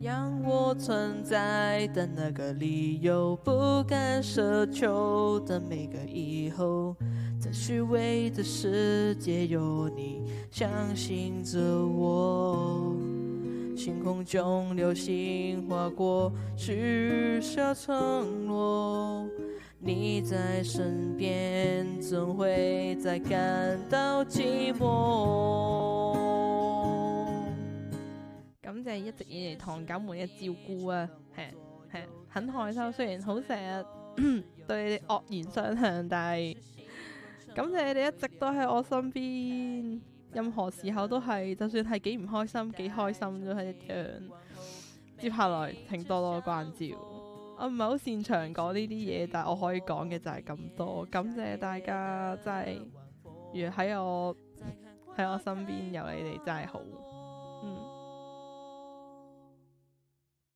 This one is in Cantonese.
讓我存在的那個理由，不敢奢求的每個以後，在虛偽的世界有你相信着我，星空中流星劃過，許下承諾，你在身邊怎會再感到寂寞。感謝一直以嚟堂友們嘅照顧啊，係很害羞，雖然好成日對你哋惡言相向，但係感謝你哋一直都喺我身邊，任何時候都係，就算係幾唔開心幾開心都係一樣。接下來請多多關照，我唔係好擅長講呢啲嘢，但係我可以講嘅就係咁多。感謝大家，真係如喺我身邊有你哋真係好。